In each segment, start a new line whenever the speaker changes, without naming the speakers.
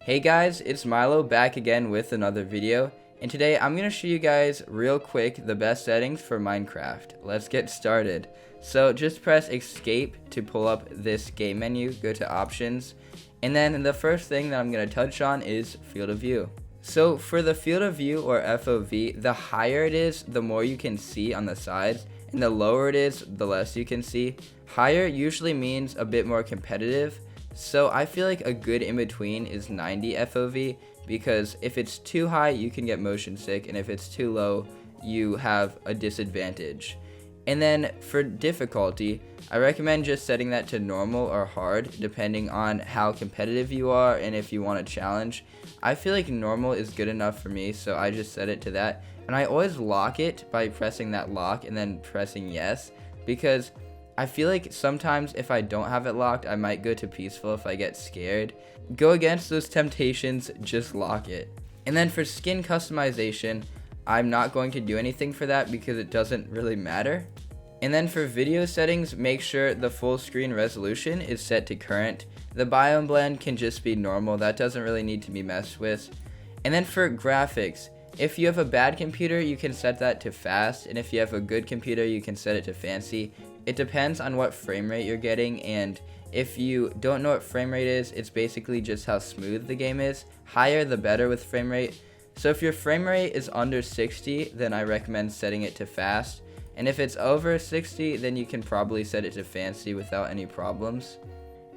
Hey guys, it's Milo back again with another video, and today I'm going to show you guys real quick the best settings for Minecraft. Let's get started. So just press escape to pull up this game menu, go to options, and then the first thing that I'm going to touch on is field of view. So for the field of view or FOV, the higher it is, the more you can see on the sides, and the lower it is, the less you can see. Higher usually means a bit more competitive. So I feel like a good in between is 90 FOV, because if it's too high you can get motion sick, and if it's too low you have a disadvantage. And then for difficulty, I recommend just setting that to normal or hard depending on how competitive you are and if you want a challenge. I feel like normal is good enough for me, so I just set it to that, and I always lock it by pressing that lock and then pressing yes, because I feel like sometimes if I don't have it locked, I might go to peaceful if I get scared. Go against those temptations, just lock it. And then for skin customization, I'm not going to do anything for that because it doesn't really matter. And then for video settings, make sure the full screen resolution is set to current. The biome blend can just be normal, that doesn't really need to be messed with. And then for graphics, if you have a bad computer, you can set that to fast, and if you have a good computer, you can set it to fancy. It depends on what frame rate you're getting, and if you don't know what frame rate is, it's basically just how smooth the game is. Higher the better with frame rate. So if your frame rate is under 60, then I recommend setting it to fast. And if it's over 60, then you can probably set it to fancy without any problems.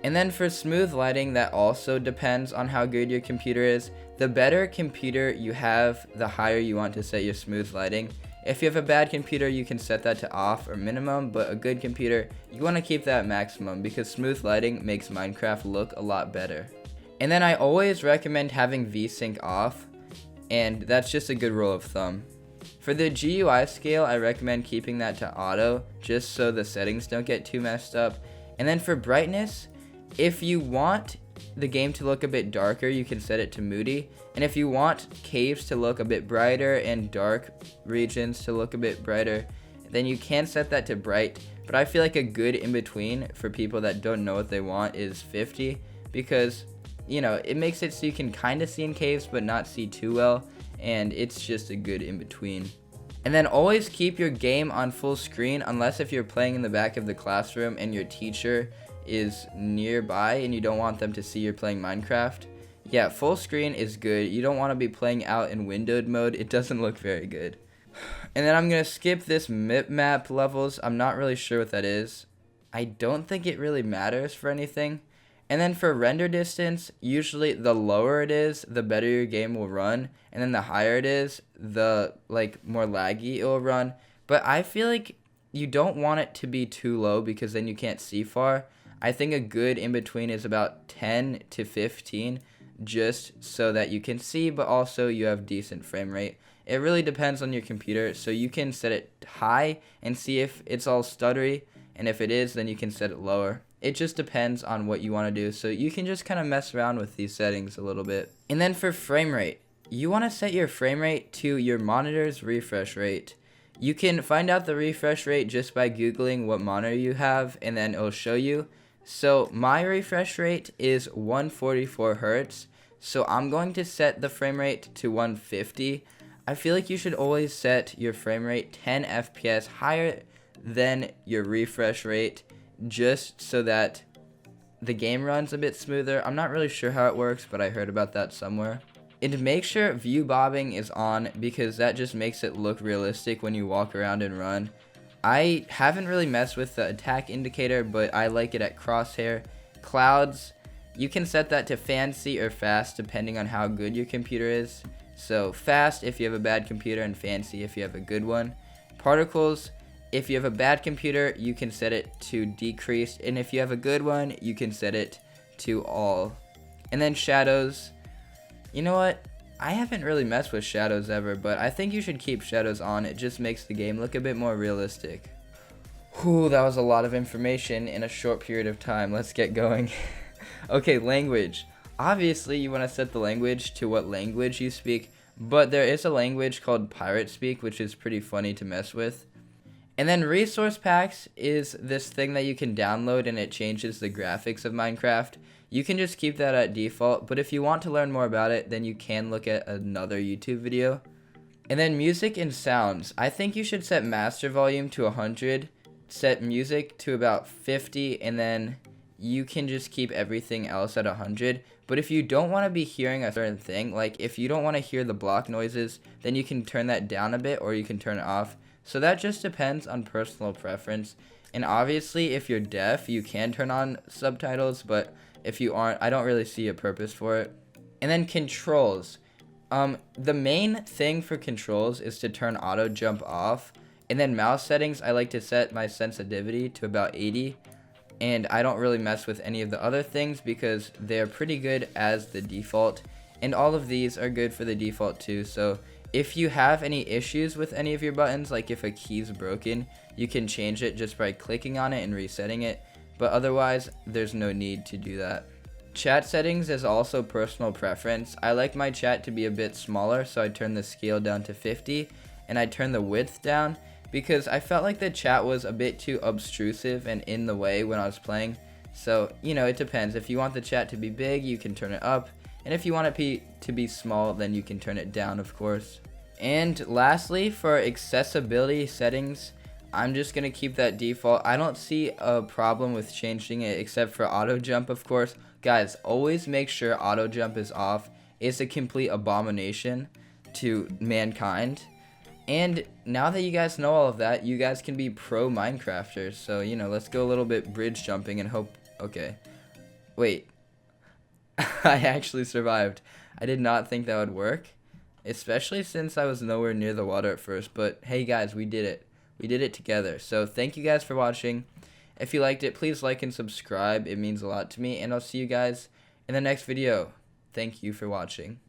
And then for smooth lighting, that also depends on how good your computer is. The better computer you have, the higher you want to set your smooth lighting. If you have a bad computer, you can set that to off or minimum, but a good computer, you want to keep that maximum because smooth lighting makes Minecraft look a lot better. And then I always recommend having VSync off, and that's just a good rule of thumb. For the GUI scale, I recommend keeping that to auto, just so the settings don't get too messed up. And then for brightness, if you want the game to look a bit darker, you can set it to moody, and if you want caves to look a bit brighter and dark regions to look a bit brighter, then you can set that to bright. But I feel like a good in between for people that don't know what they want is 50, because it makes it so you can kind of see in caves but not see too well, and it's just a good in between. And then always keep your game on full screen, unless if you're playing in the back of the classroom and your teacher is nearby and you don't want them to see you're playing Minecraft. Yeah, full screen is good. You don't want to be playing out in windowed mode. It doesn't look very good. And then I'm going to skip this map levels. I'm not really sure what that is. I don't think it really matters for anything. And then for render distance, usually the lower it is, the better your game will run. And then the higher it is, the more laggy it will run. But I feel like you don't want it to be too low because then you can't see far. I think a good in between is about 10 to 15, just so that you can see, but also you have decent frame rate. It really depends on your computer, so you can set it high and see if it's all stuttery, and if it is, then you can set it lower. It just depends on what you want to do, so you can just kind of mess around with these settings a little bit. And then for frame rate, you want to set your frame rate to your monitor's refresh rate. You can find out the refresh rate just by googling what monitor you have, and then it'll show you. So my refresh rate is 144 Hertz, so I'm going to set the frame rate to 150. I feel like you should always set your frame rate 10 FPS higher than your refresh rate, just so that the game runs a bit smoother. I'm not really sure how it works, but I heard about that somewhere. And make sure view bobbing is on, because that just makes it look realistic when you walk around and run. I haven't really messed with the attack indicator, but I like it at Crosshair Clouds. You can set that to fancy or fast depending on how good your computer is. So fast if you have a bad computer, and fancy if you have a good one. Particles, if you have a bad computer, you can set it to decreased, and if you have a good one, you can set it to all. And then shadows, you know what? I haven't really messed with shadows ever, but I think you should keep shadows on. It just makes the game look a bit more realistic. Whew, that was a lot of information in a short period of time. Let's get going. Okay, language. Obviously, you want to set the language to what language you speak, but there is a language called Pirate Speak, which is pretty funny to mess with. And then resource packs is this thing that you can download and it changes the graphics of Minecraft. You can just keep that at default, but if you want to learn more about it, then you can look at another YouTube video. And then music and sounds. I think you should set master volume to 100, set music to about 50, and then you can just keep everything else at 100. But if you don't want to be hearing a certain thing, like if you don't want to hear the block noises, then you can turn that down a bit or you can turn it off. So that just depends on personal preference. And obviously, if you're deaf, you can turn on subtitles, but if you aren't, I don't really see a purpose for it. And then controls. The main thing for controls is to turn auto jump off. And then mouse settings, I like to set my sensitivity to about 80. And I don't really mess with any of the other things because they're pretty good as the default. And all of these are good for the default too. So if you have any issues with any of your buttons, like if a key's broken, you can change it just by clicking on it and resetting it. But otherwise, there's no need to do that. Chat settings is also personal preference. I like my chat to be a bit smaller, so I turn the scale down to 50 and I turn the width down because I felt like the chat was a bit too obtrusive and in the way when I was playing. So, you know, it depends. If you want the chat to be big, you can turn it up, and if you want it to be small, then you can turn it down, of course. And lastly, for accessibility settings, I'm just going to keep that default. I don't see a problem with changing it except for auto jump, of course. Guys, always make sure auto jump is off. It's a complete abomination to mankind. And now that you guys know all of that, you guys can be pro Minecrafters. So, you know, let's go a little bit bridge jumping and hope. Okay. Wait. I actually survived. I did not think that would work, especially since I was nowhere near the water at first. But hey guys, we did it. We did it together. So thank you guys for watching. If you liked it, please like and subscribe. It means a lot to me. And I'll see you guys in the next video. Thank you for watching.